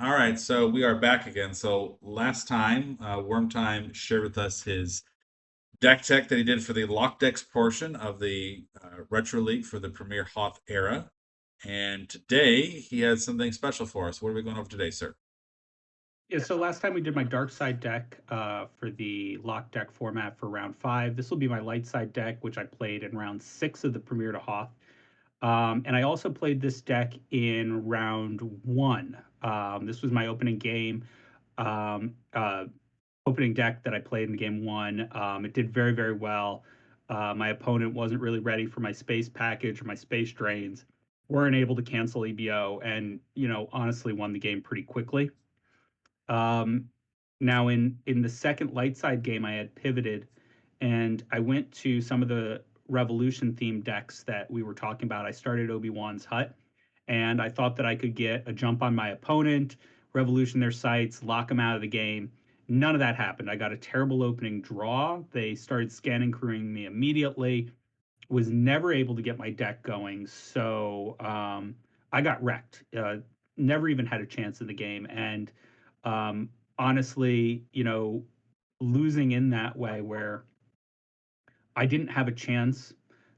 All right, so we are back again. So last time, WormTime shared with us his deck tech that he did for the lock decks portion of the Retro League for the Premiere-Hoth era. And today he has something special for us. What are we going over today, sir? Yeah, so last time we did my dark side deck for the lock deck format for round 5. This will be my light side deck, which I played in round 6 of the Premiere-Hoth. And I also played this deck in round 1. This was my opening game, um, uh, opening deck that I played in game 1. It did very, very well. My opponent wasn't really ready for my space package or my space drains, weren't able to cancel EBO, and, honestly won the game pretty quickly. Um, Now in the second light side game, I had pivoted, and I went to some of the Revolution themed decks that we were talking about. I started Obi-Wan's Hut, and I thought that I could get a jump on my opponent, Revolution their sights, lock them out of the game. None of that happened. I got a terrible opening draw. They started scanning crewing me immediately. Was never able to get my deck going, so I got wrecked. Never even had a chance in the game, and um, honestly, losing in that way where I didn't have a chance.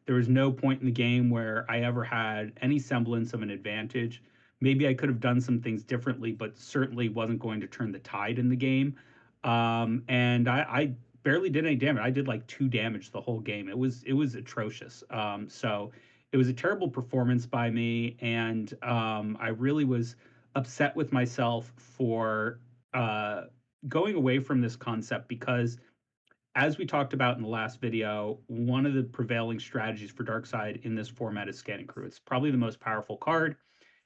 There was no point in the game where I ever had any semblance of an advantage. Maybe I could have done some things differently, but certainly wasn't going to turn the tide in the game. And I barely did any damage. I did like 2 damage the whole game. It was atrocious. So it was a terrible performance by me, and I really was upset with myself for uh, going away from this concept because as we talked about in the last video, one of the prevailing strategies for Darkseid in this format is Scanning Crew. It's probably the most powerful card.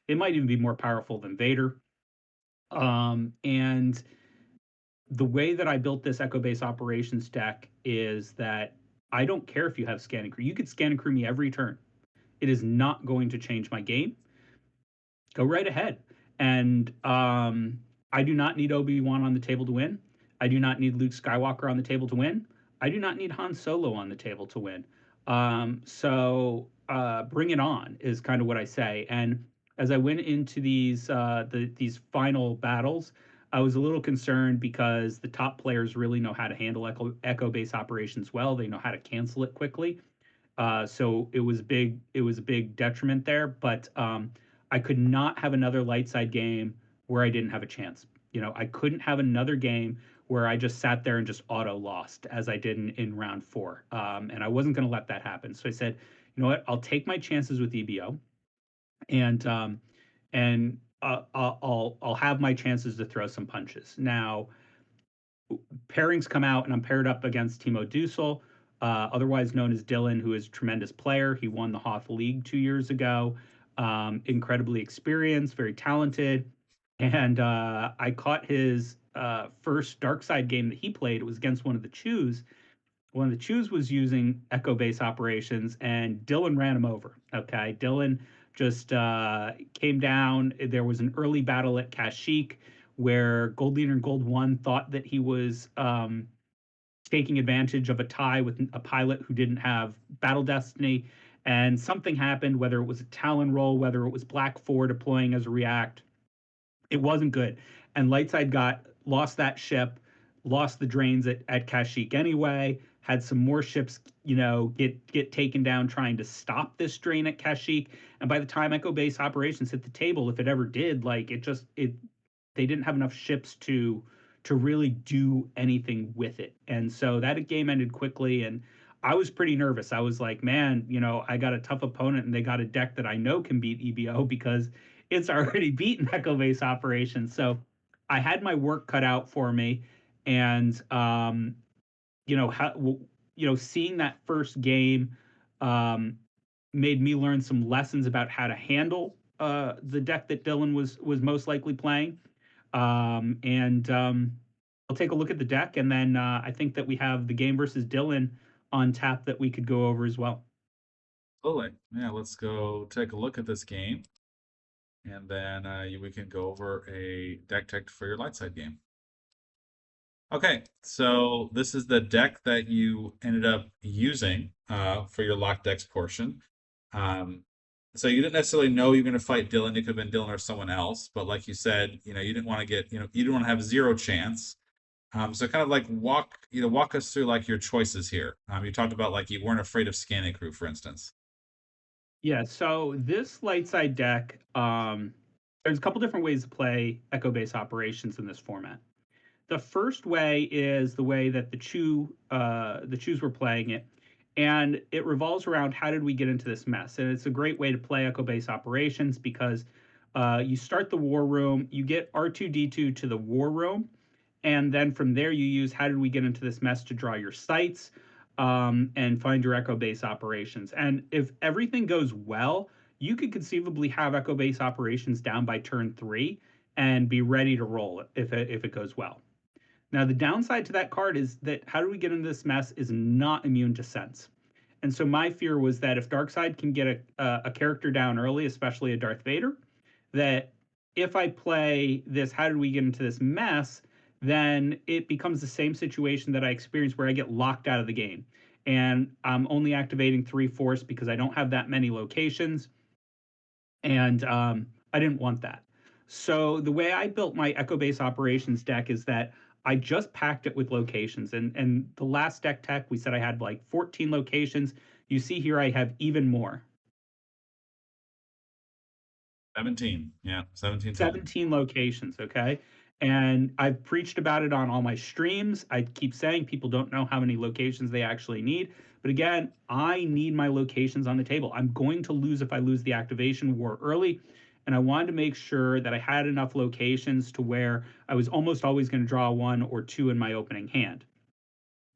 It might even be more powerful than Vader. And the way that I built this Echo Base Operations deck is that I don't care if you have Scanning Crew. You could Scanning Crew me every turn. It is not going to change my game. Go right ahead. And I do not need Obi-Wan on the table to win. I do not need Luke Skywalker on the table to win. I do not need Han Solo on the table to win. So bring it on is kind of what I say. And as I went into these final battles, I was a little concerned because the top players really know how to handle echo base operations well. They know how to cancel it quickly. So it was big. It was a big detriment there, but I could not have another light side game where I didn't have a chance. I couldn't have another game where I just sat there and just auto lost as I did in round 4. And I wasn't going to let that happen. So I said, you know what? I'll take my chances with EBO, and I'll have my chances to throw some punches. Now pairings come out, and I'm paired up against Timo Dusel, otherwise known as Dylan, who is a tremendous player. He won the Hoth League 2 years ago. Incredibly experienced, very talented. And I caught his first dark side game that he played. It was against one of the Chews. One of the Chews was using Echo Base operations, and Dylan ran him over. Okay. Dylan just came down. There was an early battle at Kashyyyk where Gold Leader and Gold One thought that he was taking advantage of a tie with a pilot who didn't have battle destiny. And something happened, whether it was a Talon roll, whether it was Black 4 deploying as a react, it wasn't good. And Lightside got lost that ship, lost the drains at Kashyyyk anyway, had some more ships, get taken down trying to stop this drain at Kashyyyk. And by the time Echo Base operations hit the table, if it ever did, like it they didn't have enough ships to really do anything with it. And so that game ended quickly, and I was pretty nervous. I was like, man, I got a tough opponent, and they got a deck that I know can beat EBO because it's already beaten Echo Base operations. So I had my work cut out for me, and seeing that first game um, made me learn some lessons about how to handle the deck that Dylan was most likely playing. And I'll take a look at the deck, and then I think that we have the game versus Dylan on tap that we could go over as well. Absolutely. Yeah, let's go take a look at this game, and then we can go over a deck tech for your light side game. Okay, so this is the deck that you ended up using for your lock decks portion. Um, So you didn't necessarily know you're going to fight Dylan. It could have been Dylan or someone else, but like you said, you didn't want to get, you didn't want to have zero chance. So kind of like walk us through like your choices here. You talked about like you weren't afraid of scanning crew, for instance. Yeah, so this light side deck, there's a couple different ways to play echo base operations in this format. The first way is the way that the Chews were playing it, and it revolves around how did we get into this mess. And it's a great way to play echo base operations because you start the war room, you get R2D2 to the war room, and then from there you use how did we get into this mess to draw your sites, and find your echo base operations. And if everything goes well, you could conceivably have echo base operations down by turn 3 and be ready to roll if it goes well. Now, the downside to that card is that how do we get into this mess is not immune to sense. And so my fear was that if Darkseid can get a character down early, especially a Darth Vader, that if I play this, how did we get into this mess? Then it becomes the same situation that I experienced where I get locked out of the game. And I'm only activating 3 force because I don't have that many locations. And I didn't want that. So the way I built my Echo Base Operations deck is that I just packed it with locations. And the last deck tech, we said I had like 14 locations. You see here, I have even more. 17. Yeah, 17 total. 17 locations, okay? And I've preached about it on all my streams. I keep saying people don't know how many locations they actually need. But again, I need my locations on the table. I'm going to lose if I lose the activation war early. And I wanted to make sure that I had enough locations to where I was almost always going to draw 1 or 2 in my opening hand.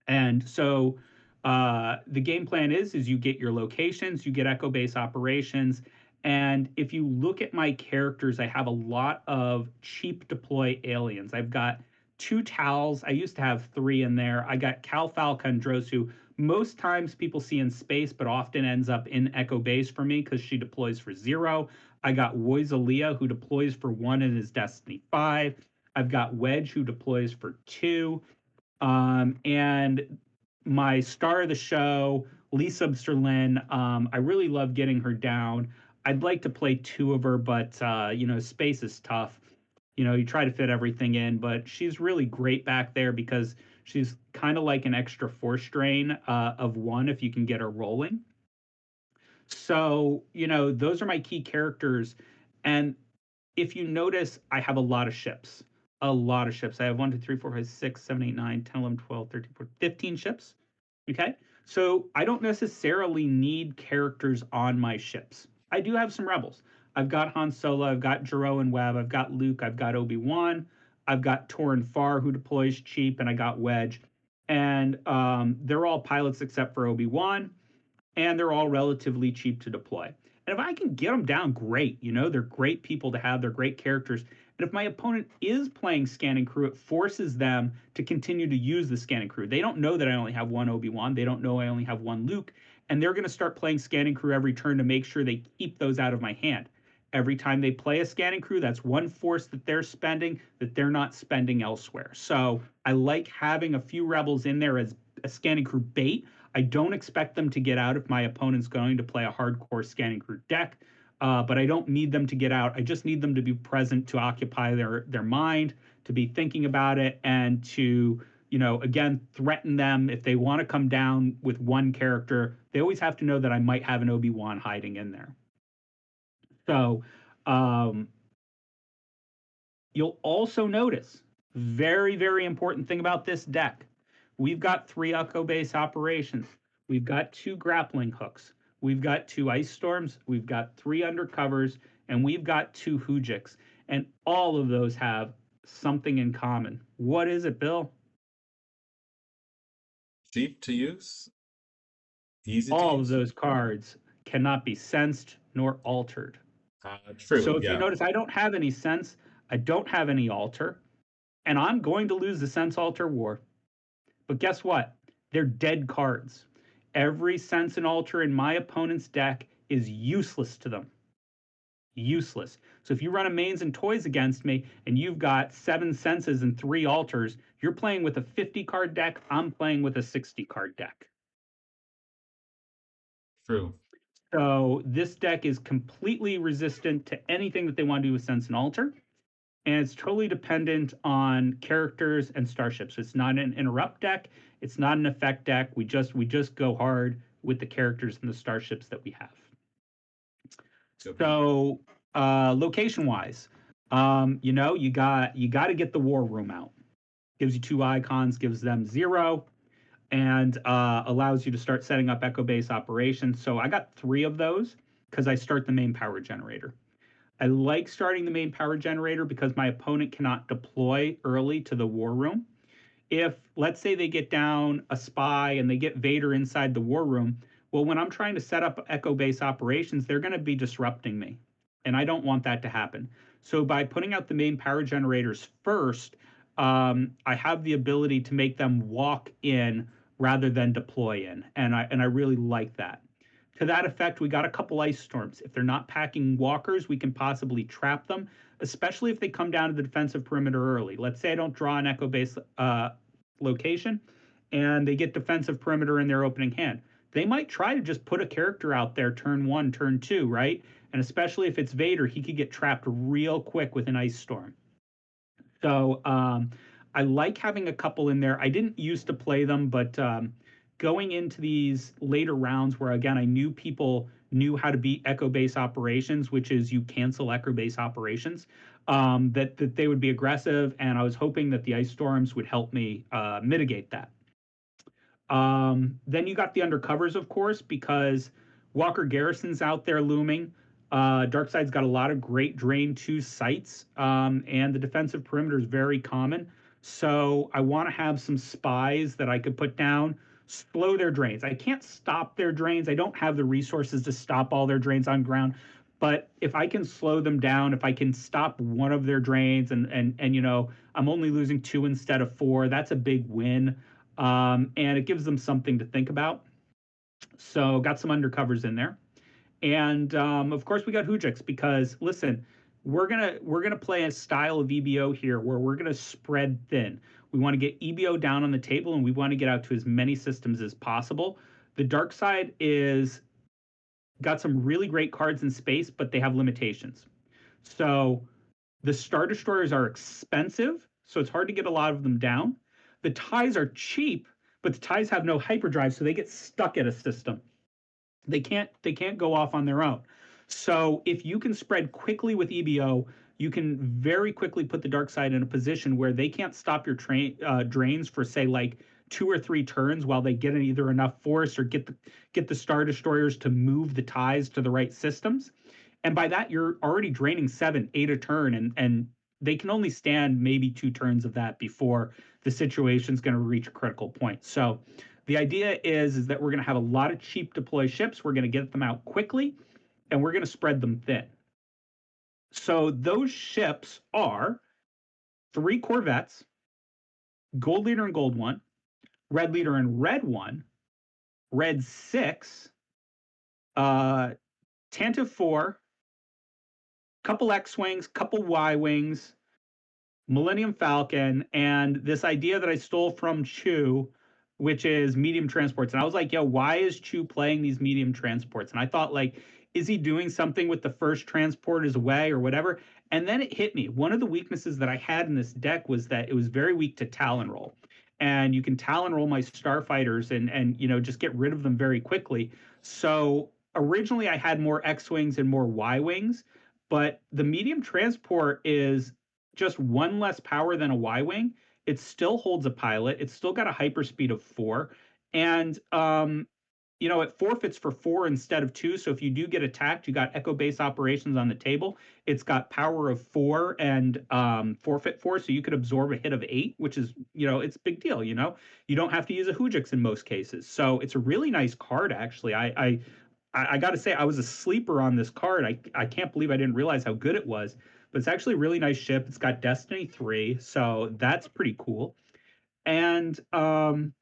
And so the game plan is you get your locations, you get echo base operations, and if you look at my characters, I have a lot of cheap deploy aliens. I've got 2 Tals. I used to have 3 in there. I got Cal Falcondros, who most times people see in space, but often ends up in echo base for me because she deploys for 0. I got Woizalia, who deploys for 1 and is Destiny 5. I've got Wedge, who deploys for 2. And my star of the show, Lisa Berlin, I really love getting her down. I'd like to play 2 of her, but space is tough. You try to fit everything in, but she's really great back there because she's kind of like an extra force drain of 1 if you can get her rolling. So, those are my key characters. And if you notice, I have a lot of ships. A lot of ships. I have 1, 2, 3, 4, 5, 6, 7, 8, 9, 10, 11, 12, 13, 14, 15 ships. Okay. So I don't necessarily need characters on my ships. I do have some rebels. I've got Han Solo, I've got Jaro and Webb, I've got Luke, I've got Obi-Wan, I've got Torin Farr who deploys cheap, and I got Wedge. And they're all pilots except for Obi-Wan, and they're all relatively cheap to deploy. And if I can get them down, great. They're great people to have, they're great characters. And if my opponent is playing scanning crew, it forces them to continue to use the scanning crew. They don't know that I only have 1 Obi-Wan. They don't know I only have 1 Luke. And they're going to start playing scanning crew every turn to make sure they keep those out of my hand. Every time they play a scanning crew, that's 1 force that they're spending that they're not spending elsewhere. So I like having a few rebels in there as a scanning crew bait. I don't expect them to get out if my opponent's going to play a hardcore scanning crew deck, but I don't need them to get out. I just need them to be present, to occupy their mind, to be thinking about it, and to again threaten them if they want to come down with 1 character. They always have to know that I might have an Obi-Wan hiding in there. So um, you'll also notice, very, very important thing about this deck, we've got 3 Echo Base operations. We've got 2 grappling hooks. We've got 2 ice storms. We've got 3 undercovers, and we've got 2 Hujiks. And all of those have something in common. What is it, Bill? Cheap to use, easy to All of use. those cards cannot be sensed nor altered. True. So if you Yeah. notice, I don't have any sense, I don't have any alter, and I'm going to lose the sense alter war. But guess what? They're dead cards. Every sense and alter in my opponent's deck is useless to them. Useless. So if you run a mains and toys against me and you've got 7 senses and 3 alters, you're playing with a 50 card deck. I'm playing with a 60 card deck. True. So this deck is completely resistant to anything that they want to do with Sense and Alter, and it's totally dependent on characters and starships. It's not an interrupt deck. It's not an effect deck. We just go hard with the characters and the starships that we have. Okay. So location wise, you got to get the war room out. Gives you 2 icons, gives them 0, and allows you to start setting up echo base operations. So I got 3 of those because I start the main power generator. I like starting the main power generator because my opponent cannot deploy early to the war room. If, let's say, they get down a spy and they get Vader inside the war room, well, when I'm trying to set up echo base operations, they're going to be disrupting me. And I don't want that to happen. So by putting out the main power generators first, I have the ability to make them walk in rather than deploy in. And I really like that. To that effect, we got a couple ice storms. If they're not packing walkers, we can possibly trap them, especially if they come down to the defensive perimeter early. Let's say I don't draw an echo base location and they get defensive perimeter in their opening hand. They might try to just put a character out there turn 1, turn 2, right? And especially if it's Vader, he could get trapped real quick with an ice storm. So I like having a couple in there. I didn't used to play them, but going into these later rounds where, again, I knew people knew how to beat echo base operations, which is you cancel echo base operations, that they would be aggressive. And I was hoping that the ice storms would help me mitigate that. Then you got the undercovers, of course, because Walker Garrison's out there looming. Darkside's got a lot of great Drain 2 sites, and the defensive perimeter is very common. So I want to have some spies that I could put down, slow their drains. I can't stop their drains. I don't have the resources to stop all their drains on ground. But if I can slow them down, if I can stop one of their drains and I'm only losing 2 instead of 4, that's a big win. And it gives them something to think about. So got some undercovers in there. And of course, we got Hujix because listen, we're gonna play a style of EBO here where we're gonna spread thin. We want to get EBO down on the table, and we want to get out to as many systems as possible. The dark side is got some really great cards in space, but they have limitations. So the Star Destroyers are expensive, so it's hard to get a lot of them down. The ties are cheap, but the ties have no hyperdrive, so they get stuck at a system. They can't go off on their own. So if you can spread quickly with EBO, you can very quickly put the dark side in a position where they can't stop your drains for say like 2 or 3 turns while they get either enough force or get the Star Destroyers to move the ties to the right systems. And by that, you're already draining 7, 8 a turn, and they can only stand maybe 2 turns of that before the situation's going to reach a critical point. So the idea is that we're going to have a lot of cheap deploy ships. We're going to get them out quickly, and we're going to spread them thin. So those ships are 3 Corvettes, Gold Leader and Gold 1, Red Leader and Red 1, Red 6, Tantive 4, couple X-Wings, couple Y-Wings, Millennium Falcon, and this idea that I stole from Chew, which is medium transports. And I was like, yo, why is Chew playing these medium transports? And I thought, like, is he doing something with the first transporters away or whatever? And then it hit me. One of the weaknesses that I had in this deck was that it was very weak to Talon Roll. And you can Talon Roll my Starfighters and just get rid of them very quickly. So originally I had more X-Wings and more Y-Wings, but the medium transport is just 1 less power than a Y-Wing. It still holds a pilot. It's still got a hyperspeed of 4. And it forfeits for 4 instead of 2. So if you do get attacked, you got echo base operations on the table. It's got power of 4 and forfeit 4. So you could absorb a hit of 8, which is, it's a big deal. You don't have to use a Hujix in most cases. So it's a really nice card, actually. I got to say, I was a sleeper on this card. I can't believe I didn't realize how good it was. But it's actually a really nice ship. It's got Destiny 3, so that's pretty cool. And then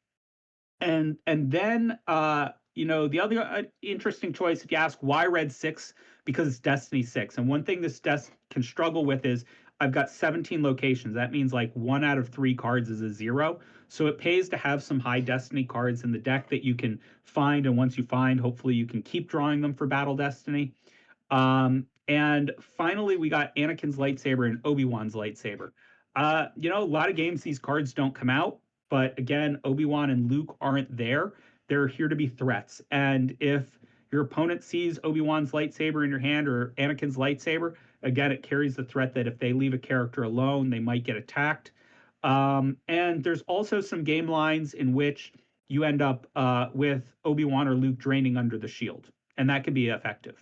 the other interesting choice, if you ask why Red 6, because it's Destiny 6. And one thing this deck can struggle with is I've got 17 locations. That means like 1 out of 3 cards is a 0. So it pays to have some high destiny cards in the deck that you can find. And once you find, hopefully you can keep drawing them for Battle Destiny. And finally, we got Anakin's lightsaber and Obi-Wan's lightsaber. A lot of games these cards don't come out, but again, Obi-Wan and Luke aren't there. They're here to be threats. And if your opponent sees Obi-Wan's lightsaber in your hand or Anakin's lightsaber, again, it carries the threat that if they leave a character alone, they might get attacked. And there's also some game lines in which you end up with Obi-Wan or Luke draining under the shield, and that can be effective.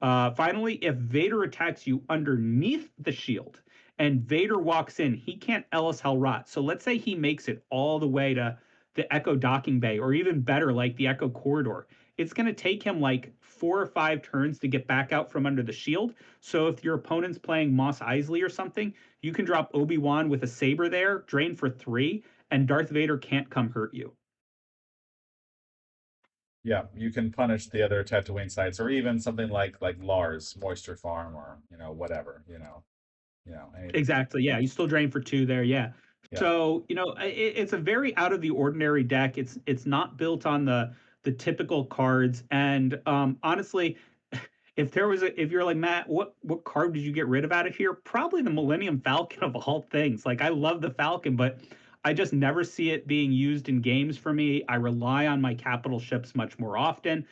Finally, if Vader attacks you underneath the shield and Vader walks in, he can't Ellis Hell Rot. So let's say he makes it all the way to the Echo docking bay, or even better, like the Echo corridor. It's going to take him like 4 or 5 turns to get back out from under the shield. So if your opponent's playing Mos Eisley or something, you can drop Obi-Wan with a saber there, drain for 3, and Darth Vader can't come hurt you. Yeah, you can punish the other Tatooine sites, or even something like Lars Moisture Farm, or whatever, anything. Exactly. Yeah, you still drain for 2 there. Yeah. Yeah. So it's a very out of the ordinary deck. It's not built on the typical cards. And honestly, if you're like Matt, what card did you get rid of out of here? Probably the Millennium Falcon of all things. Like I love the Falcon, but I just never see it being used in games for me. I rely on my capital ships much more often.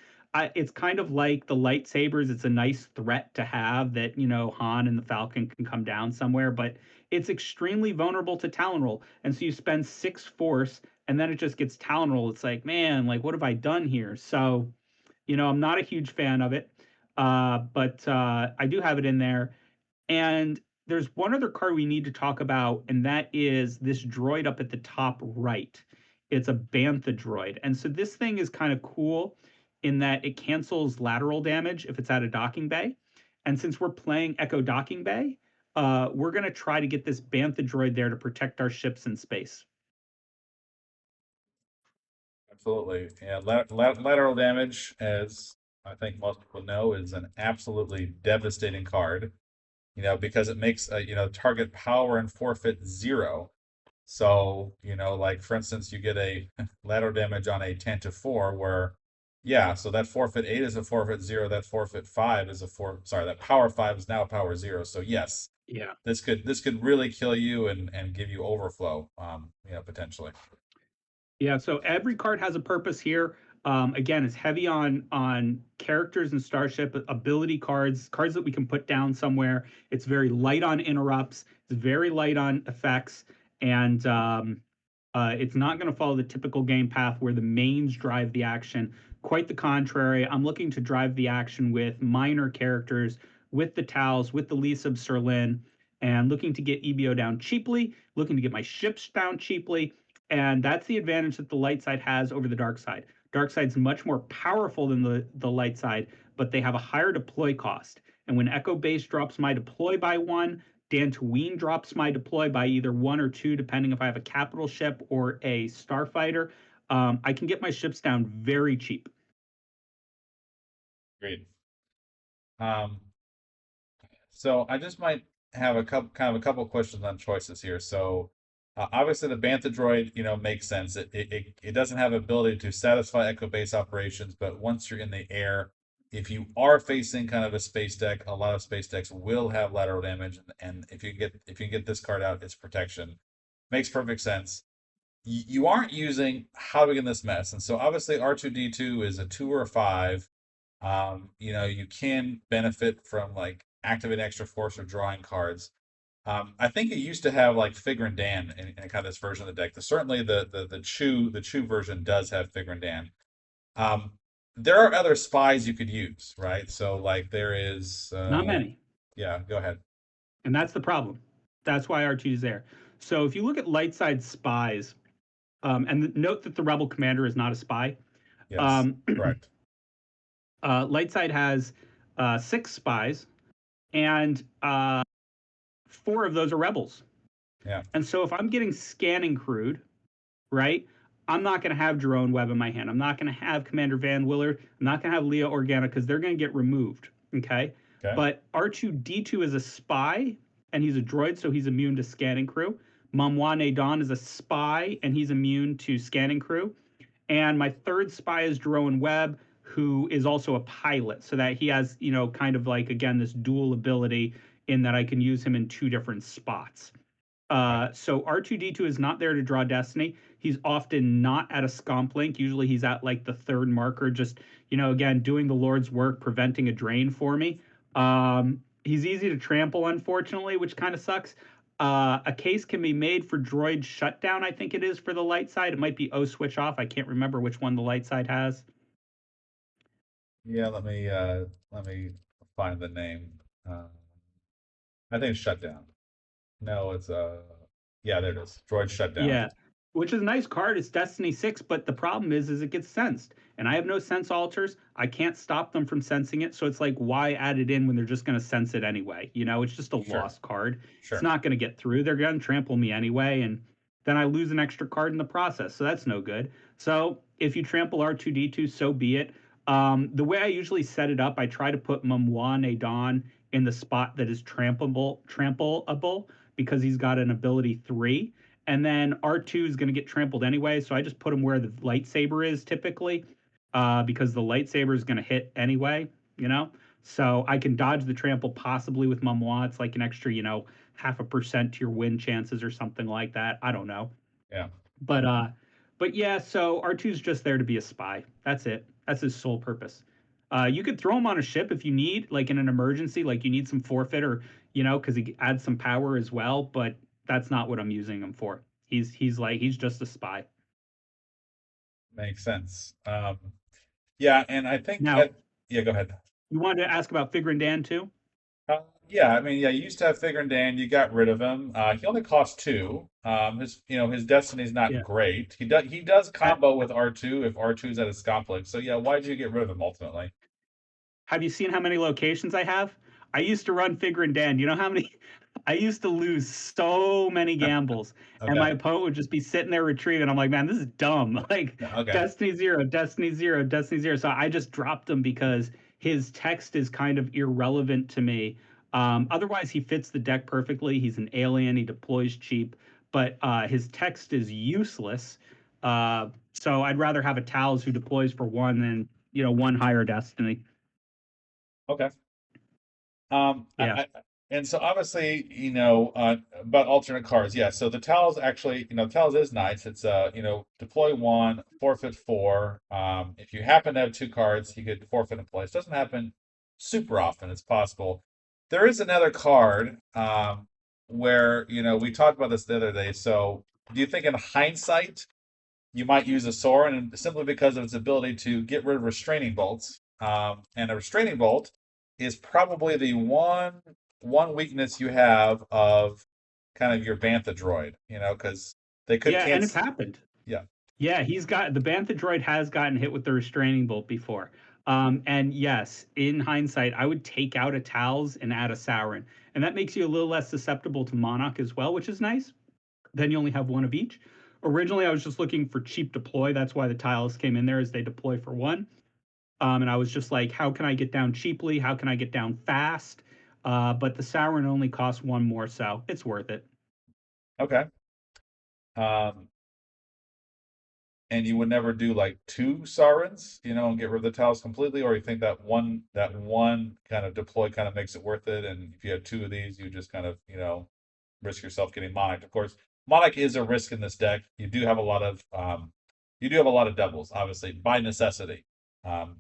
It's kind of like the lightsabers. It's a nice threat to have that, Han and the Falcon can come down somewhere, but it's extremely vulnerable to Talon Roll. And so you spend 6 force and then it just gets Talon Roll. It's like, man, like what have I done here? So, I'm not a huge fan of it, but I do have it in there. And there's one other card we need to talk about, and that is this droid up at the top right. It's a Bantha droid. And so this thing is kind of cool in that it cancels lateral damage if it's at a docking bay. And since we're playing Echo Docking Bay, we're going to try to get this Bantha droid there to protect our ships in space. Absolutely. Yeah, lateral damage, as I think most people know, is an absolutely devastating card. Because it makes target power and forfeit 0. So, like for instance, you get a lateral damage on a 10 to 4 where, yeah, so that forfeit 8 is a forfeit 0, that forfeit 5 is that power 5 is now power 0. So yes, Yeah. this could really kill you and give you overflow, potentially. Yeah, so every card has a purpose here. Again, it's heavy on characters and starship ability cards, cards that we can put down somewhere. It's very light on interrupts. It's very light on effects, and it's not going to follow the typical game path where the mains drive the action. Quite the contrary. I'm looking to drive the action with minor characters, with the Tals, with the Lisa Serlin, and looking to get EBO down cheaply, looking to get my ships down cheaply. And that's the advantage that the light side has over the dark side. Dark side's much more powerful than the light side, but they have a higher deploy cost. And when Echo Base drops my deploy by 1, Dantooine drops my deploy by either 1 or 2, depending if I have a capital ship or a starfighter. I can get my ships down very cheap. Great. So I just might have a couple questions on choices here. So obviously the Bantha droid, makes sense. It doesn't have ability to satisfy Echo Base operations, but once you're in the air, if you are facing kind of a space deck, a lot of space decks will have lateral damage, and if you can get this card out, it's protection. Makes perfect sense. You aren't using How to Begin This Mess, and so obviously R2D2 is a 2 or a 5. You can benefit from like activating extra force or drawing cards. I think it used to have like Figrin Dan in kind of this version of the deck. Certainly the Chew version does have Figrin Dan. There are other spies you could use, right? So like there is Not many. Yeah, go ahead. And that's the problem. That's why R2 is there. So if you look at light side spies, and note that the Rebel commander is not a spy. Yes, correct. Light side has 6 spies, and 4 of those are rebels. Yeah. And so if I'm getting scanning crewed, right, I'm not going to have Jerome Webb in my hand. I'm not going to have Commander Van Willard. I'm not going to have Leah Organa because they're going to get removed. Okay. Okay. But R2D2 is a spy. and he's a droid, so he's immune to scanning crew. Mamwane Dawn is a spy, and he's immune to scanning crew. And my third spy is Jerome Webb, who is also a pilot, so that he has, kind of like, again, this dual ability in that I can use him in two different spots. Right. So R2D2 is not there to draw destiny. He's often not at a scomp link. Usually he's at like the third marker, just, again, doing the Lord's work, preventing a drain for me. He's easy to trample, unfortunately, which kind of sucks. A case can be made for droid shutdown, I think it is for the light side. It might be O switch off. I can't remember which one the light side has. Yeah, let me find the name. Uh, I think it's Shutdown. No, it's yeah, there it is. Droid Shutdown. Yeah, which is a nice card. It's Destiny 6, but the problem is it gets sensed. And I have no sense alters. I can't stop them from sensing it. So it's like, why add it in when they're just going to sense it anyway? It's just a Sure, lost card. It's sure. not going to get through. They're going to trample me anyway. And then I lose an extra card in the process. So that's no good. So if you trample R2D2, so be it. The way I usually set it up, I try to put Mamwa Dawn in the spot that is trampleable because he's got an ability 3, and then R2 is going to get trampled anyway. So I just put him where the lightsaber is typically, because the lightsaber is going to hit anyway, you know? So I can dodge the trample possibly with Momoa. It's like an extra, 0.5% to your win chances or something like that. I don't know. Yeah. But yeah, so R2 is just there to be a spy. That's it. That's his sole purpose. You could throw him on a ship if you need, like in an emergency, like you need some forfeit or, because he adds some power as well. But that's not what I'm using him for. He's just a spy. Makes sense. Yeah, and I think Now, yeah, go ahead. you wanted to ask about Figrin Dan too? Yeah, I mean, yeah, you used to have Figure and Dan, you got rid of him. He only cost two. His destiny's not Yeah. great. He does Ha- combo with R2 if R2's at a conflict. So yeah, why'd you get rid of him ultimately? Have you seen how many locations I have? I used to run Figrin Dan. You know how many? I used to lose so many gambles, and my Okay. opponent would just be sitting there retrieving. I'm like, man, this is dumb. Like Yeah, okay. Destiny Zero, Destiny Zero, Destiny Zero. So I just dropped him because his text is kind of irrelevant to me. Otherwise, he fits the deck perfectly. He's an alien. He deploys cheap, but his text is useless. So I'd rather have a Tals who deploys for one than one higher Destiny. Okay. Yeah. And so obviously, about alternate cards. Yeah. So the Tal's actually, Tal's is nice. It's deploy one, forfeit four. If you happen to have two cards, you could forfeit and place. Doesn't happen super often. It's possible. There is another card, where, we talked about this the other day. So do you think in hindsight you might use a Sorin and simply because of its ability to get rid of restraining bolts? And a restraining bolt is probably the one weakness you have of kind of your Bantha droid, because they could Yeah, and it's cancel. happened. Yeah. Yeah, he's got the Bantha droid has gotten hit with the restraining bolt before. And yes, in hindsight, I would take out a Tals and add a Sauron. And that makes you a little less susceptible to Monarch as well, which is nice. Then you only have one of each. Originally, I was just looking for cheap deploy. That's why the Tiles came in there as they deploy for one. And I was just like, how can I get down cheaply? How can I get down fast? But the Sauron only costs one more, so it's worth it. Okay. Um, and you would never do like two Saurons, and get rid of the Talos completely, or you think that one kind of deploy kind of makes it worth it, and if you had two of these, you just kind of, risk yourself getting Monarch. Of course, Monarch is a risk in this deck. You do have a lot of doubles, obviously, by necessity.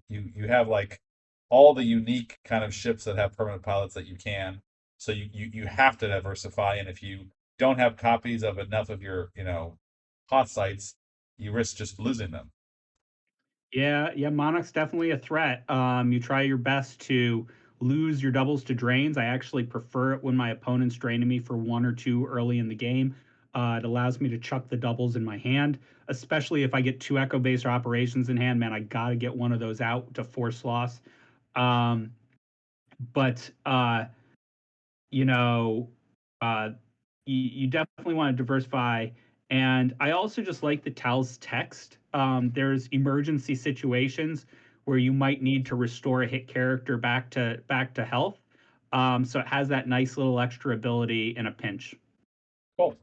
You have like all the unique kind of ships that have permanent pilots that you can. So you have to diversify, and if you don't have copies of enough of your, hot sites, you risk just losing them. Yeah, yeah, Monarch's definitely a threat. You try your best to lose your doubles to drains. I actually prefer it when my opponent's draining me for one or two early in the game. It allows me to chuck the doubles in my hand, especially if I get two Echo Base or operations in hand. Man, I gotta get one of those out to force loss. Um, but you know, uh, you definitely want to diversify. And I also just like the Tal's text. There's emergency situations where you might need to restore a hit character back to health. So it has that nice little extra ability in a pinch. Cool.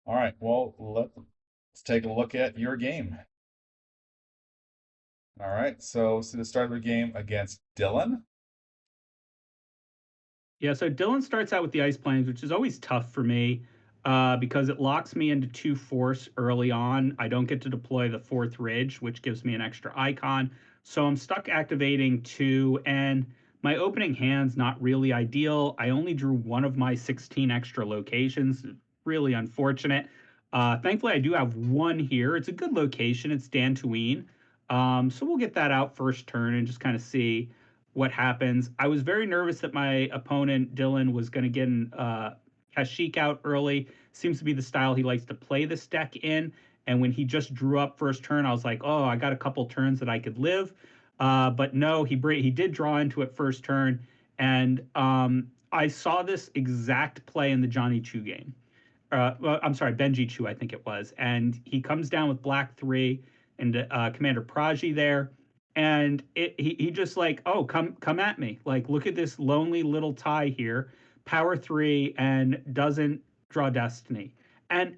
All right. Well, let's take a look at your game. All right. So the start of the game against Dylan. Yeah, so Dylan starts out with the ice planes, which is always tough for me because it locks me into two force early on. I don't get to deploy the fourth ridge, which gives me an extra icon. So I'm stuck activating two, and my opening hand's not really ideal. I only drew one of my 16 extra locations. Really unfortunate. Thankfully, I do have one here. It's a good location. It's Dantooine. So we'll get that out first turn and just kind of see what happens. I was very nervous that my opponent Dylan was going to get an Kashyyyk out early. Seems to be the style he likes to play this deck in. And when he just drew up first turn, I was like, oh, I got a couple turns that I could live. But no, he did draw into it first turn, and I saw this exact play in the Johnny Chu game. Well, I'm sorry, Benji Chu, I think it was. And he comes down with black three and Commander Praji there. And he just like, oh, come at me. Like, look at this lonely little tie here, power three, and doesn't draw destiny. And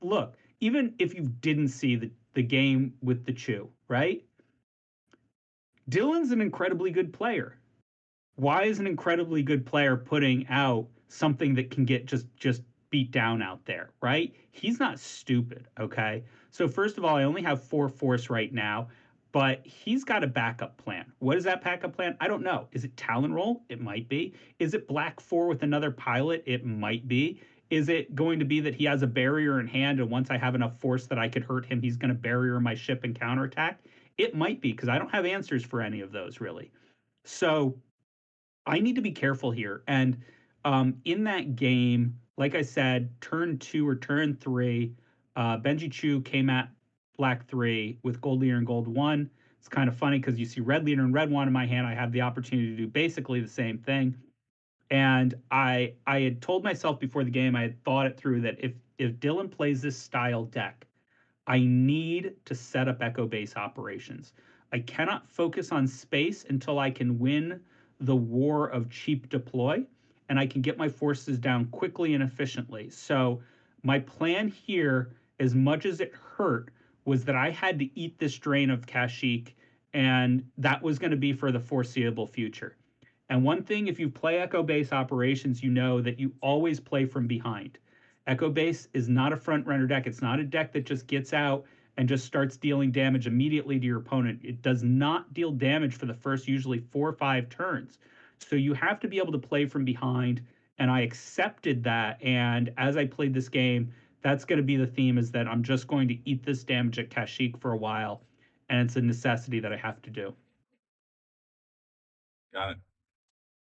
look, even if you didn't see the game with the Chu, right? Dylan's an incredibly good player. Why is an incredibly good player putting out something that can get just beat down out there, right? He's not stupid, okay? So first of all, I only have 4 force right now, but he's got a backup plan. What is that backup plan? I don't know. Is it Talon Roll? It might be. Is it Black 4 with another pilot? It might be. Is it going to be that he has a barrier in hand, and once I have enough force that I could hurt him, he's going to barrier my ship and counterattack? It might be, because I don't have answers for any of those really. So I need to be careful here. And in that game, like I said, turn two or turn three, Benji Chu came at black three with gold leader and gold one. It's kind of funny because you see red leader and red one in my hand. I have the opportunity to do basically the same thing. And I had told myself before the game, I had thought it through that if Dylan plays this style deck, I need to set up Echo Base operations. I cannot focus on space until I can win the war of cheap deploy, and I can get my forces down quickly and efficiently. So my plan here, as much as it hurt, was that I had to eat this drain of Kashyyyk, and that was going to be for the foreseeable future. And one thing, if you play Echo Base operations, you know that you always play from behind. Echo Base is not a front runner deck. It's not a deck that just gets out and just starts dealing damage immediately to your opponent. It does not deal damage for the first usually 4 or 5 turns. So you have to be able to play from behind. And I accepted that. And as I played this game, that's going to be the theme, is that I'm just going to eat this damage at Kashyyyk for a while. And it's a necessity that I have to do. Got it.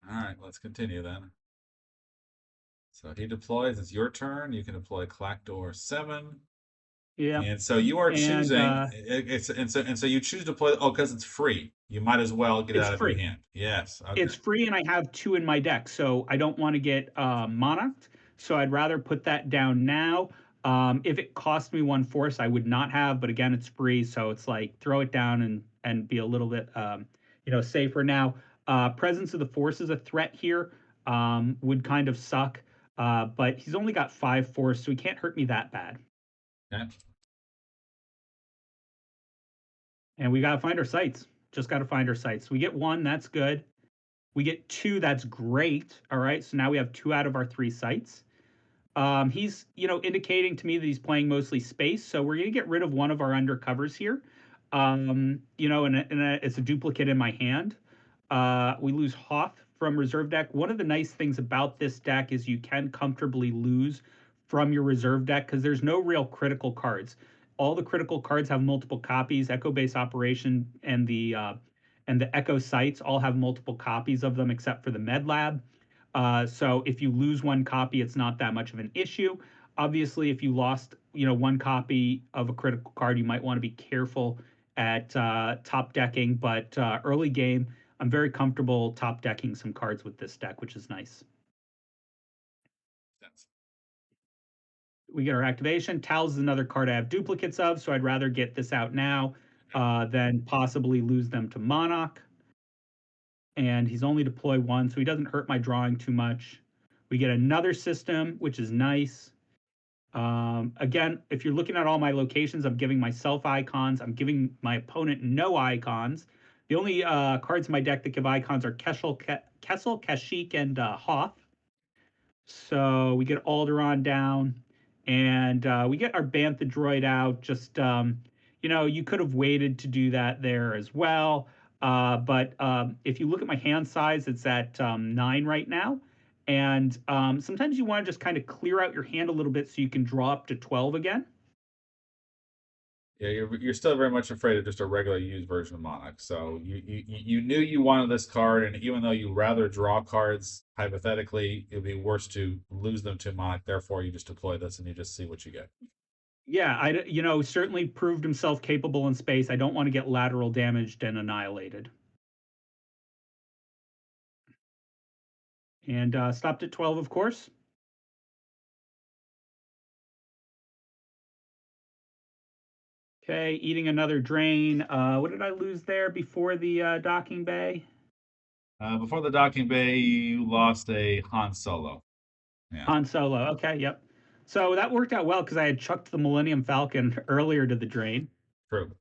All right. Let's continue then. So he deploys. It's your turn. You can deploy Clackdoor 7. Yeah. And so you are And choosing it's and so you choose to play because it's free. You might as well get it it's out of your free. hand. Yes. Okay. It's free, and I have two in my deck, so I don't want to get monarched. So I'd rather put that down now. If it cost me 1 force, I would not have, but again, it's free, so it's like throw it down and be a little bit safer now. Presence of the Force is a threat here. Would kind of suck, but he's only got 5 force, so he can't hurt me that bad. Okay. And we gotta find our sites. Just gotta find our sites. We get one, that's good. We get two, that's great. All right, so now we have 2 out of our 3 sites. He's, indicating to me that he's playing mostly space, so we're gonna get rid of one of our undercovers here. And it's a duplicate in my hand. We lose Hoth from reserve deck. One of the nice things about this deck is you can comfortably lose from your reserve deck because there's no real critical cards. All the critical cards have multiple copies. Echo Base Operation and the Echo sites all have multiple copies of them, except for the Med Lab. So if you lose one copy, it's not that much of an issue. Obviously, if you lost, one copy of a critical card, you might want to be careful at top decking. But early game, I'm very comfortable top decking some cards with this deck, which is nice. That's We get our activation. Tals is another card I have duplicates of, so I'd rather get this out now than possibly lose them to Monarch. and he's only deploy one, so he doesn't hurt my drawing too much. We get another system, which is nice. Again, if you're looking at all my locations, I'm giving myself icons. I'm giving my opponent no icons. The only cards in my deck that give icons are Kessel, Kashyyyk, and Hoth. So we get Alderaan down, and we get our Bantha droid out. Just you could have waited to do that there as well. But if you look at my hand size, it's at 9 right now. And sometimes you want to just kind of clear out your hand a little bit so you can draw up to 12 again. Yeah, you're still very much afraid of just a regular used version of Monarch. So you knew you wanted this card, and even though you rather draw cards, hypothetically, it'd be worse to lose them to Monarch. Therefore, you just deploy this and you just see what you get. Yeah, certainly proved himself capable in space. I don't want to get lateral damaged and annihilated. And stopped at 12, of course. Okay, eating another drain. What did I lose there before the docking bay? Before the docking bay, you lost a Han Solo. Yeah, Han Solo. Okay, yep. So that worked out well because I had chucked the Millennium Falcon earlier to the drain. true.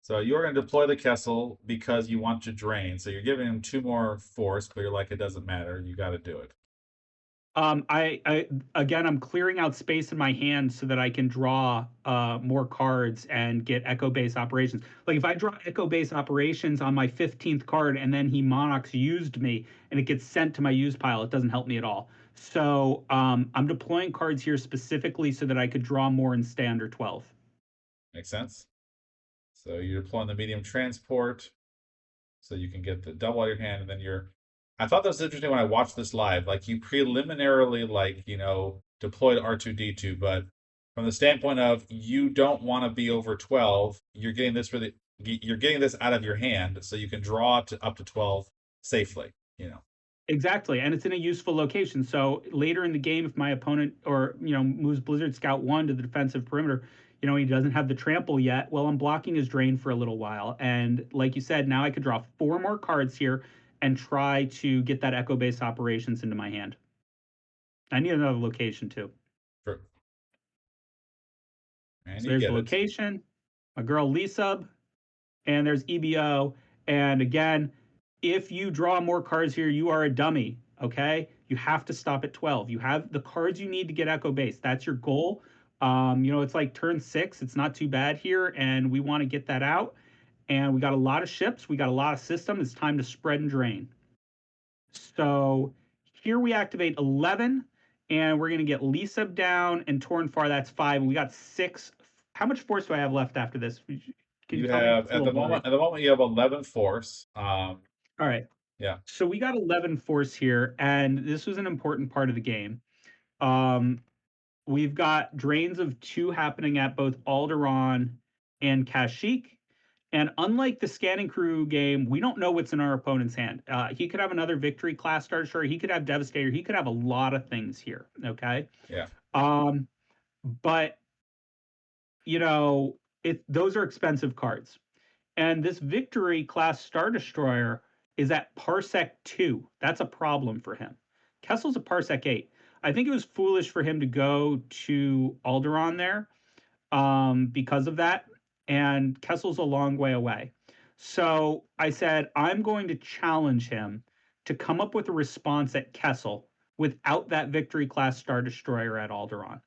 So you're going to deploy the Kessel because you want to drain. So you're giving him 2 more force, but you're like, it doesn't matter. You got to do it. I again, I'm clearing out space in my hand so that I can draw more cards and get Echo Base Operations. Like if I draw Echo Base Operations on my 15th card and then he Monarchs used me and it gets sent to my used pile, it doesn't help me at all. So I'm deploying cards here specifically so that I could draw more and stay under 12. Makes sense? So you're deploying the medium transport so you can get the double out of your hand, and then you're. I thought that was interesting when I watched this live. Like you preliminarily, deployed R2D2, but from the standpoint of you don't want to be over 12, you're getting this out of your hand so you can draw to up to 12 safely. Exactly, and it's in a useful location. So later in the game, if my opponent or moves Blizzard Scout 1 to the defensive perimeter, he doesn't have the trample yet. Well, I'm blocking his drain for a little while, and like you said, now I could draw 4 more cards here and try to get that Echo Base Operations into my hand. I need another location too. True. And So you there's the get it. location, my girl Lisa, and there's EBO. And again, if you draw more cards here, you are a dummy. Okay, you have to stop at 12. You have the cards you need to get Echo Base. That's your goal. It's like turn 6. It's not too bad here, and we want to get that out. And we got a lot of ships. We got a lot of system. It's time to spread and drain. So here we activate 11, and we're going to get Lisa down and Torn Far. That's 5. And we got 6. How much force do I have left after this? Can you You tell me? have It's a little blurry. at the moment you have 11 force. All right. Yeah. So we got 11 force here, and this was an important part of the game. Um, we've got drains of 2 happening at both Alderaan and Kashyyyk. And unlike the Scanning Crew game, we don't know what's in our opponent's hand. He could have another Victory class Star Destroyer. He could have Devastator. He could have a lot of things here. Okay. Yeah. But those are expensive cards. And this Victory class Star Destroyer is at Parsec 2. That's a problem for him. Kessel's a Parsec 8. I think it was foolish for him to go to Alderaan there because of that. And Kessel's a long way away. So I said, I'm going to challenge him to come up with a response at Kessel without that Victory class Star Destroyer at Alderaan.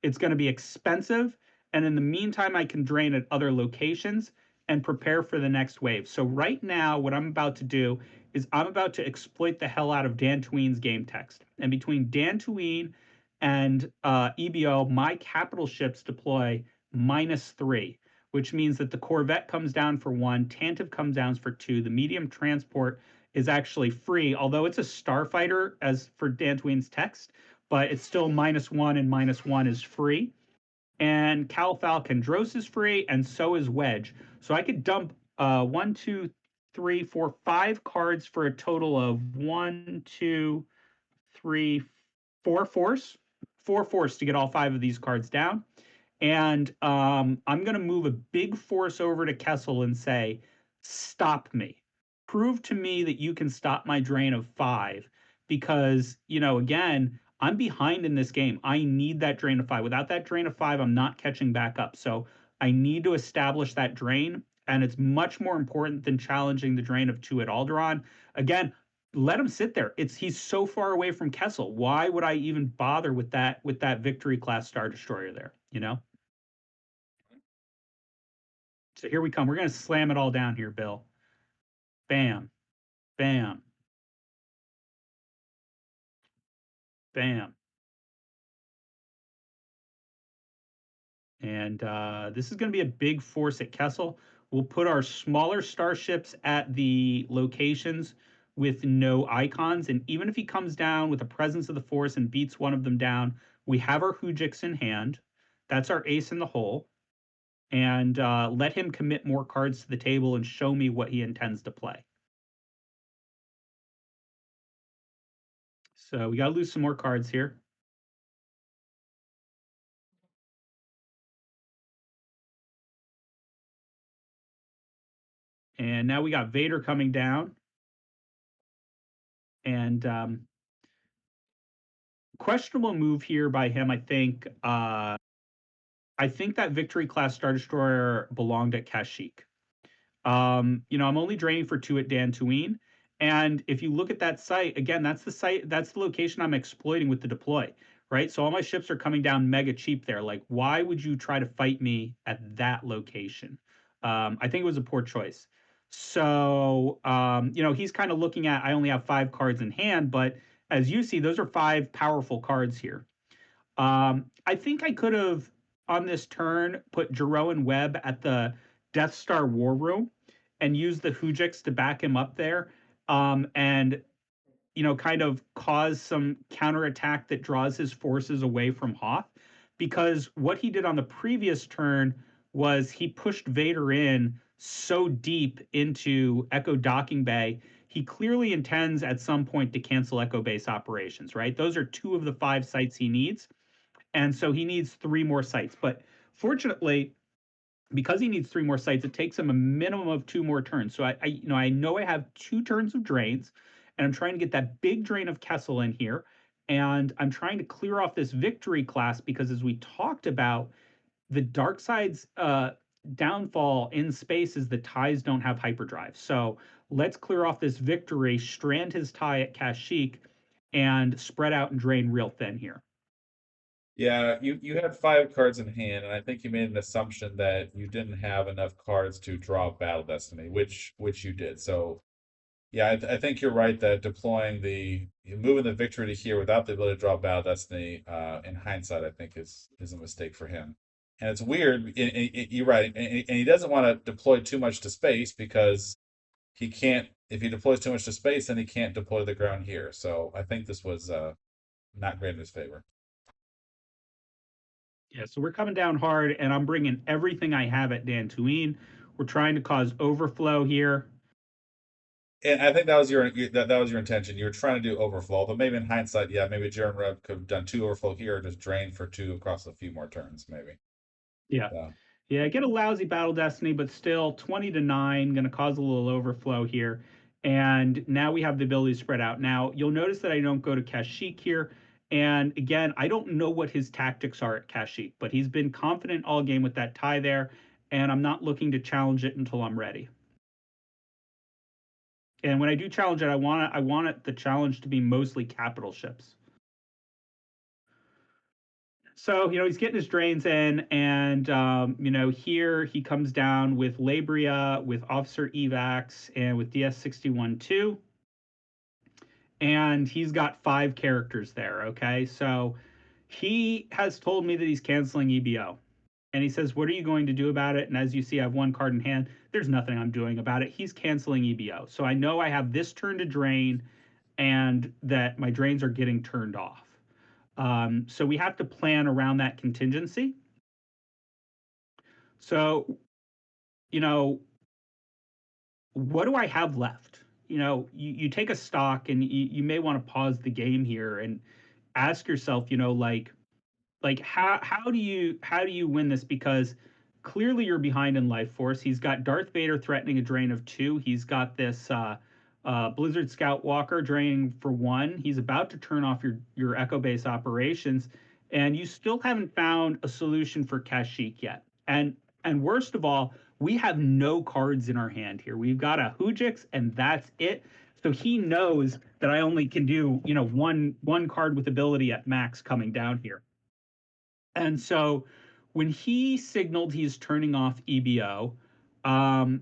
It's going to be expensive. And in the meantime, I can drain at other locations and prepare for the next wave. So right now, what I'm about to do is I'm about to exploit the hell out of Dantooine's game text. And between Dantooine and EBO, my capital ships deploy -3, which means that the Corvette comes down for 1, Tantive comes down for 2, the medium transport is actually free, although it's a starfighter as for Dantooine's text, but it's still -1 and -1 is free. And Cal Falcon Dross is free, and so is Wedge. So I could dump 1, 2, 3, 4, 5 cards for a total of 1, 2, 3, 4 force. 4 force to get all 5 of these cards down. And I'm going to move a big force over to Kessel and say, stop me. prove to me that you can stop my drain of 5 because, again, I'm behind in this game. I need that drain of 5. Without that drain of 5, I'm not catching back up. So I need to establish that drain, and it's much more important than challenging the drain of 2 at Alderaan. Again, let him sit there. He's so far away from Kessel. Why would I even bother with that victory class Star Destroyer there? So here we come. We're gonna slam it all down here, Bill. Bam, bam, bam. And this is going to be a big force at Kessel. We'll put our smaller starships at the locations with no icons. And even if he comes down with a presence of the force and beats one of them down, we have our Hujiks in hand. That's our ace in the hole. And let him commit more cards to the table and show me what he intends to play. So we got to lose some more cards here. And now we got Vader coming down. And questionable move here by him, I think. I think that Victory class Star Destroyer belonged at Kashyyyk. I'm only draining for 2 at Dantooine. And if you look at that site, again, that's the site, that's the location I'm exploiting with the deploy, right? So all my ships are coming down mega cheap there. Like, why would you try to fight me at that location? I think it was a poor choice. So, he's kind of looking at, I only have 5 cards in hand, but as you see, those are 5 powerful cards here. I think I could have, on this turn, put Jarreau and Webb at the Death Star War Room and use the Hujiks to back him up there, and kind of cause some counterattack that draws his forces away from Hoth. Because what he did on the previous turn was he pushed Vader in so deep into Echo Docking Bay. He clearly intends at some point to cancel Echo Base operations, right? Those are 2 of the 5 sites he needs. And so he needs 3 more sites. But fortunately, because he needs 3 more sites, it takes him a minimum of 2 more turns. So I know I have 2 turns of drains, and I'm trying to get that big drain of Kessel in here. And I'm trying to clear off this victory class because, as we talked about, the dark side's downfall in space is the ties don't have hyperdrive. So let's clear off this victory, strand his tie at Kashyyyk, and spread out and drain real thin here. Yeah, you had 5 cards in hand, and I think you made an assumption that you didn't have enough cards to draw Battle Destiny, which you did. So yeah, I think you're right that moving the victory to here without the ability to draw Battle Destiny, in hindsight, I think is a mistake for him. And it's weird. You're right, and he doesn't want to deploy too much to space because he can't. If he deploys too much to space, then he can't deploy the ground here. So I think this was not great in his favor. Yeah, so we're coming down hard, and I'm bringing everything I have at Dantooine. We're trying to cause overflow here. And I think that was your intention. You were trying to do overflow, but maybe in hindsight, yeah, maybe Jeremy Rev could have done 2 overflow here, or just drain for 2 across a few more turns, maybe. Yeah. So Yeah, get a lousy Battle Destiny, but still 20 to 9, going to cause a little overflow here. And now we have the ability to spread out. Now, you'll notice that I don't go to Kashyyyk here. And again, I don't know what his tactics are at Kashyyyk, but he's been confident all game with that tie there. And I'm not looking to challenge it until I'm ready. And when I do challenge it, I want the challenge to be mostly capital ships. So, he's getting his drains in, and, here he comes down with Labria, with Officer Evacs, and with DS-61-2. And he's got 5 characters there, okay? So he has told me that he's canceling EBO. And he says, what are you going to do about it? And as you see, I have 1 card in hand. There's nothing I'm doing about it. He's canceling EBO. So I know I have this turn to drain, and that my drains are getting turned off. So we have to plan around that contingency. So, what do I have left? You take a stock, and you may want to pause the game here and ask yourself, like how do you win this? Because clearly you're behind in life force. He's got Darth Vader threatening a drain of 2. He's got this Blizzard Scout Walker draining for 1. He's about to turn off your Echo Base operations, and you still haven't found a solution for Kashyyyk yet. And worst of all, we have no cards in our hand here. We've got a Hujix, and that's it. So he knows that I only can do, one card with ability at max coming down here. And so when he signaled he's turning off EBO, um,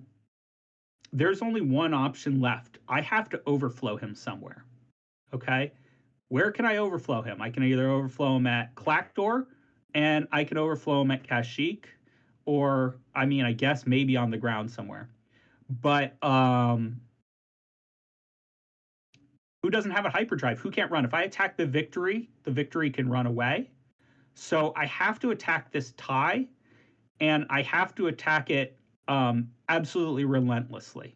there's only one option left. I have to overflow him somewhere. Okay. Where can I overflow him? I can either overflow him at Clackdoor, and I can overflow him at Kashyyyk, or I guess maybe on the ground somewhere. But who doesn't have a hyperdrive? Who can't run? If I attack the victory can run away. So I have to attack this tie, and I have to attack it absolutely relentlessly.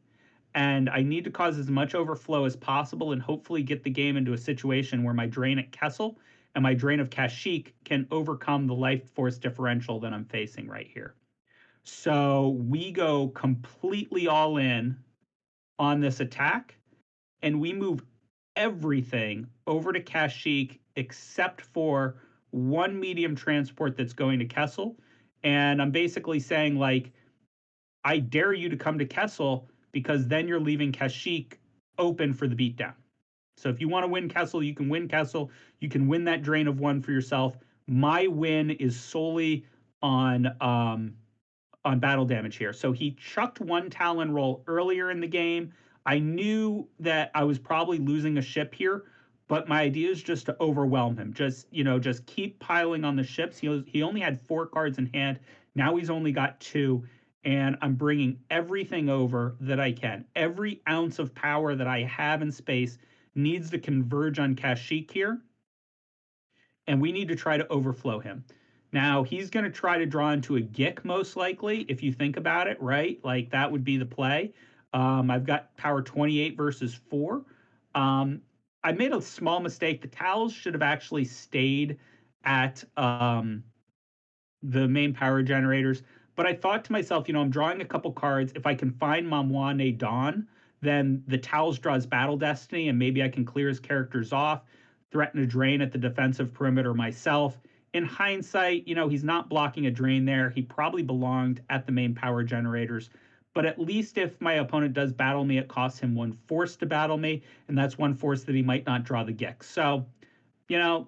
And I need to cause as much overflow as possible and hopefully get the game into a situation where my drain at Kessel and my drain of Kashyyyk can overcome the life force differential that I'm facing right here. So we go completely all in on this attack, and we move everything over to Kashyyyk except for one medium transport that's going to Kessel. And I'm basically saying, like, I dare you to come to Kessel, because then you're leaving Kashyyyk open for the beatdown. So if you want to win Kessel, you can win Kessel. You can win that drain of 1 for yourself. My win is solely on battle damage here. So he chucked 1 Talon roll earlier in the game. I knew that I was probably losing a ship here, but my idea is just to overwhelm him. Just keep piling on the ships. He only had 4 cards in hand. Now he's only got 2, and I'm bringing everything over that I can. Every ounce of power that I have in space needs to converge on Kashyyyk here, and we need to try to overflow him. Now, he's going to try to draw into a Gick, most likely, if you think about it, right? Like, that would be the play. I've got power 28 versus 4. I made a small mistake. The Towels should have actually stayed at the main power generators. But I thought to myself, I'm drawing a couple cards. If I can find Mamwane Dawn, then the Towels draws Battle Destiny, and maybe I can clear his characters off, threaten a drain at the defensive perimeter myself. In hindsight, he's not blocking a drain there. He probably belonged at the main power generators. But at least if my opponent does battle me, it costs him 1 force to battle me, and that's 1 force that he might not draw the Gick. So,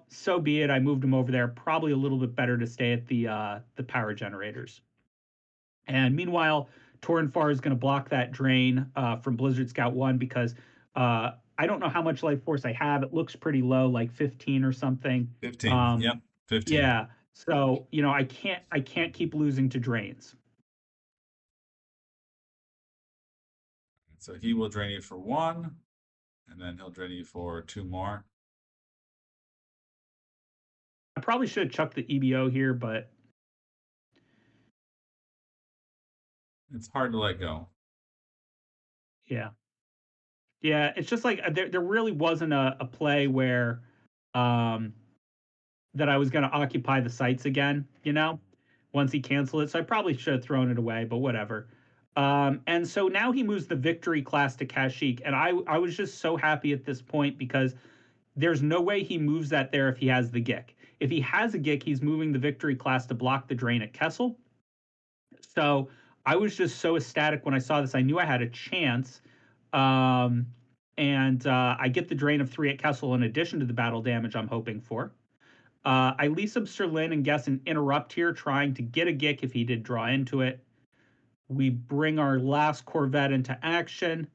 so be it. I moved him over there. Probably a little bit better to stay at the power generators. And meanwhile, Torrenfar is going to block that drain from Blizzard Scout 1, because I don't know how much life force I have. It looks pretty low, like 15 or something. 15. Yep. 15. Yeah. So, I can't keep losing to drains. So he will drain you for 1, and then he'll drain you for 2 more. I probably should have chucked the EBO here, but it's hard to let go. Yeah. Yeah, it's just like there really wasn't a play where that I was going to occupy the sites again, once he canceled it. So I probably should have thrown it away, but whatever. And so now he moves the victory class to Kashyyyk, and I was just so happy at this point, because there's no way he moves that there if he has the Gick. If he has a Gick, he's moving the victory class to block the drain at Kessel. So I was just so ecstatic when I saw this. I knew I had a chance. And I get the drain of 3 at Kessel in addition to the battle damage I'm hoping for. I lease up Sirlin and guess an interrupt here, trying to get a Gick if he did draw into it. We bring our last Corvette into action,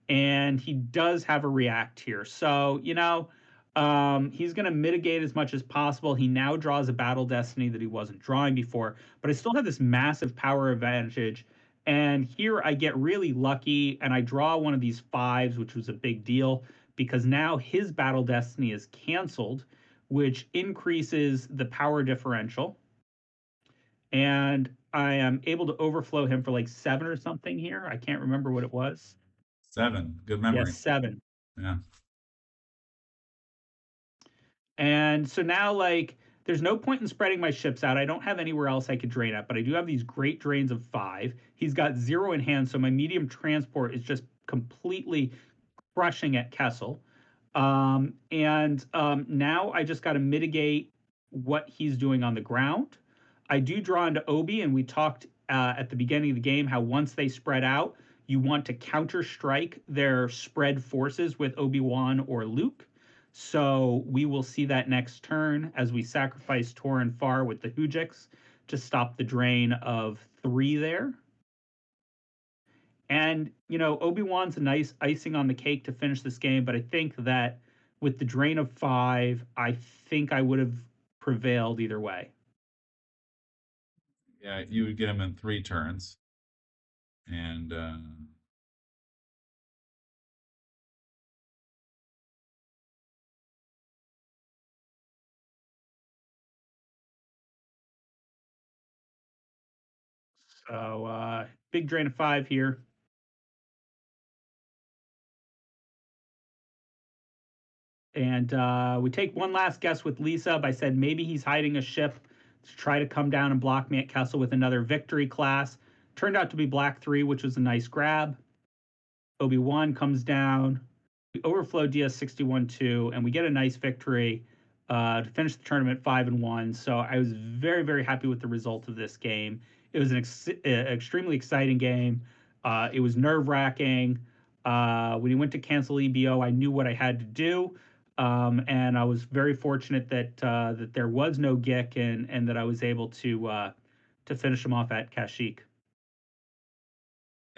and he does have a react here. So, he's going to mitigate as much as possible. He now draws a Battle Destiny that he wasn't drawing before, but I still have this massive power advantage. And here I get really lucky, and I draw one of these 5s, which was a big deal, because now his Battle Destiny is canceled, which increases the power differential. And I am able to overflow him for like 7 or something here. I can't remember what it was. 7. Good memory. Yes, 7. Yeah. And so now, like, there's no point in spreading my ships out. I don't have anywhere else I could drain at, but I do have these great drains of 5. He's got 0 in hand, so my medium transport is just completely crushing at Kessel. Now I just got to mitigate what he's doing on the ground. I do draw into Obi, and we talked at the beginning of the game how once they spread out, you want to counter strike their spread forces with Obi-Wan or Luke. So we will see that next turn as we sacrifice Tor and Far with the Hujiks to stop the drain of 3 there. And, Obi-Wan's a nice icing on the cake to finish this game, but I think that with the drain of 5, I think I would have prevailed either way. Yeah, you would get him in 3 turns. And So big drain of 5 here. And we take one last guess with Lisa. I said maybe he's hiding a ship to try to come down and block me at Kessel with another victory class. Turned out to be Black 3, which was a nice grab. Obi-Wan comes down. We overflow DS61-2, and we get a nice victory to finish the tournament 5-1. So I was very, very happy with the result of this game. It was an extremely exciting game. It was nerve-wracking. When he went to cancel EBO, I knew what I had to do. And I was very fortunate that there was no Gick and that I was able to finish him off at Kashyyyk.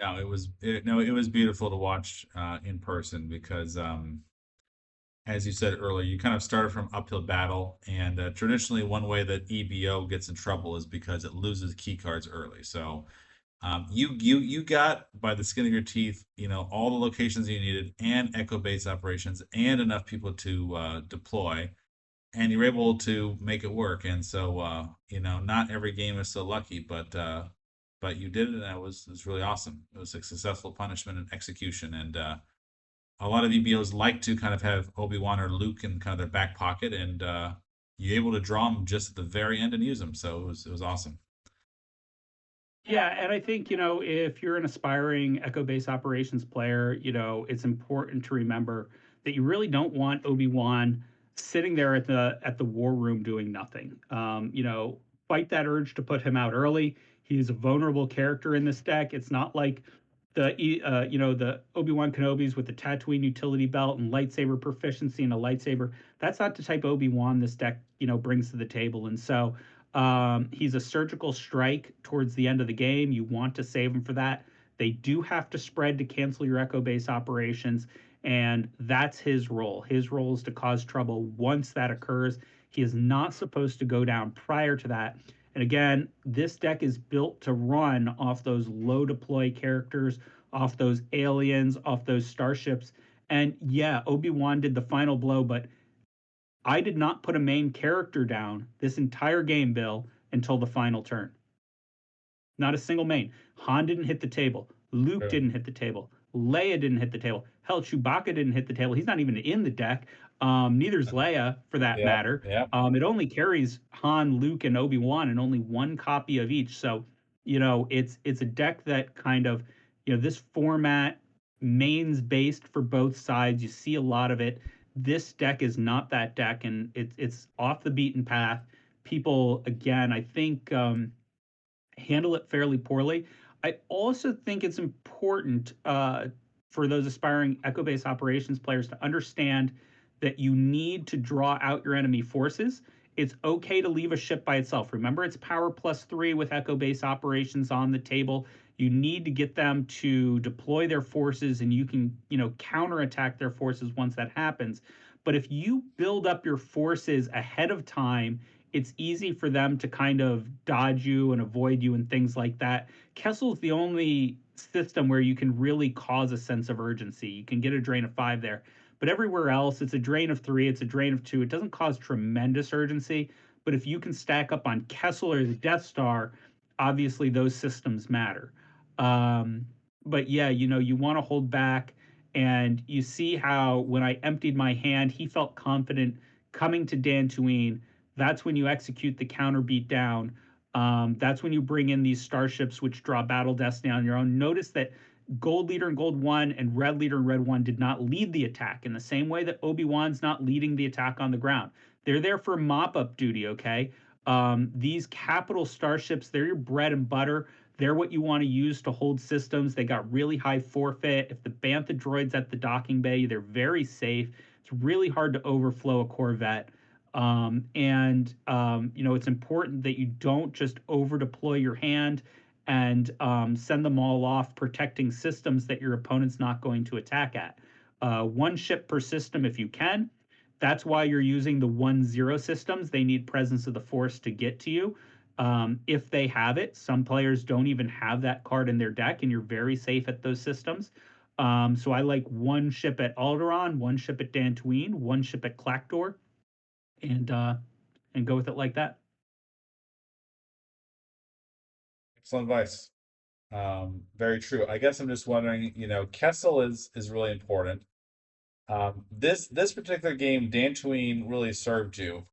no, it was beautiful to watch in person because as you said earlier, you kind of started from uphill battle, and traditionally one way that EBO gets in trouble is because it loses key cards early. So you got by the skin of your teeth, all the locations you needed and echo base operations and enough people to deploy, and you're able to make it work. And so not every game is so lucky, but you did it, and it was really awesome. It was a successful punishment and execution, and a lot of EBOs like to kind of have Obi-Wan or Luke in kind of their back pocket, and you're able to draw them just at the very end and use them. So it was awesome. Yeah, and I think, if you're an aspiring Echo Base Operations player, it's important to remember that you really don't want Obi-Wan sitting there at the war room doing nothing. Fight that urge to put him out early. He's a vulnerable character in this deck. It's not like the Obi-Wan Kenobis with the Tatooine utility belt and lightsaber proficiency and a lightsaber. That's not the type of Obi-Wan this deck, brings to the table. And so he's a surgical strike towards the end of the game. You want to save him for that. They do have to spread to cancel your Echo Base operations, and that's his role. His role is to cause trouble once that occurs. He is not supposed to go down prior to that. And again, this deck is built to run off those low deploy characters, off those aliens, off those starships. And yeah, Obi-Wan did the final blow, but I did not put a main character down this entire game, Bill, until the final turn. Not a single main. Han didn't hit the table. Luke Sure. didn't hit the table. Leia didn't hit the table. Hell, Chewbacca didn't hit the table. He's not even in the deck. Neither's Leia, for that Yeah, matter. yeah. It only carries Han, Luke, and Obi-Wan, and only one copy of each. So, it's a deck that kind of, this format, mains based for both sides. You see a lot of it. This deck is not that deck, and it's off the beaten path. People, again, I think. Handle it fairly poorly. I also think it's important for those aspiring Echo Base Operations players to understand that you need to draw out your enemy forces. It's okay to leave a ship by itself. Remember, it's power +3 with Echo Base Operations on the table. You need to get them to deploy their forces, and you can, counterattack their forces once that happens. But if you build up your forces ahead of time, it's easy for them to kind of dodge you and avoid you and things like that. Kessel's the only system where you can really cause a sense of urgency. You can get a drain of 5 there. But everywhere else, it's a drain of 3, it's a drain of 2. It doesn't cause tremendous urgency. But if you can stack up on Kessel or the Death Star, obviously those systems matter. But yeah, you want to hold back. And you see how when I emptied my hand, he felt confident coming to Dantooine, That's when you execute the counter beat down. That's when you bring in these starships which draw battle destiny on your own. Notice that gold leader and gold one and red leader and red one did not lead the attack in the same way that Obi-Wan's not leading the attack on the ground. They're there for mop up duty, okay? These capital starships, they're your bread and butter. They're what you want to use to hold systems. They got really high forfeit. If the Bantha droid's at the docking bay, they're very safe. It's really hard to overflow a Corvette. It's important that you don't just over deploy your hand and send them all off protecting systems that your opponent's not going to attack at. One ship per system if you can. That's why you're using the 1-0 systems. They need presence of the force to get to you. If they have it, some players don't even have that card in their deck, and you're very safe at those systems. So I like one ship at Alderaan, one ship at Dantooine, one ship at Clactor, and uh, and go with it like that. Excellent advice. Very true. I guess I'm just wondering, Kessel is really important. This particular game, Dantooine really served you.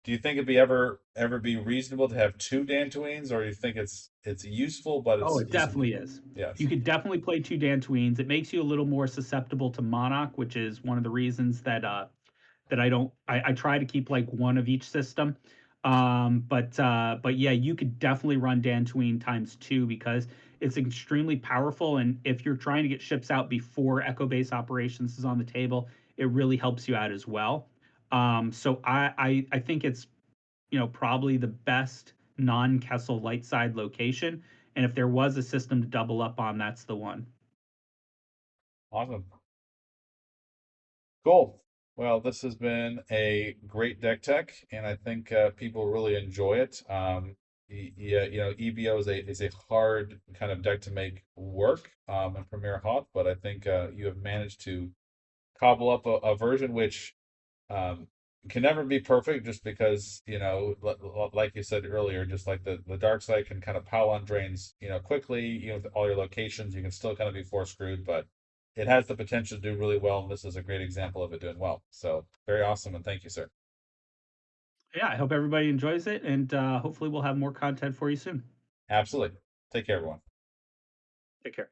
Do you think it'd be ever be reasonable to have two Dantooines, or do you think it's useful, but Oh, it's it definitely is. You yes. could definitely play two Dantooines. It makes you a little more susceptible to Monarch, which is one of the reasons that I don't I try to keep like one of each system. But yeah, you could definitely run Dantooine times two because it's extremely powerful. And if you're trying to get ships out before Echo Base operations is on the table, it really helps you out as well. So I think it's probably the best non-Kessel light side location. And if there was a system to double up on, that's the one. Awesome. Cool. Well, this has been a great deck tech, and I think people really enjoy it. Yeah, EBO is a hard kind of deck to make work in Premiere-Hoth, but I think you have managed to cobble up a version which um, can never be perfect, just because like you said earlier, just like the dark side can kind of pile on drains, quickly. With all your locations, you can still kind of be force screwed, but it has the potential to do really well, and this is a great example of it doing well. So very awesome, and thank you, sir. Yeah, I hope everybody enjoys it, and hopefully we'll have more content for you soon. Absolutely. Take care, everyone. Take care.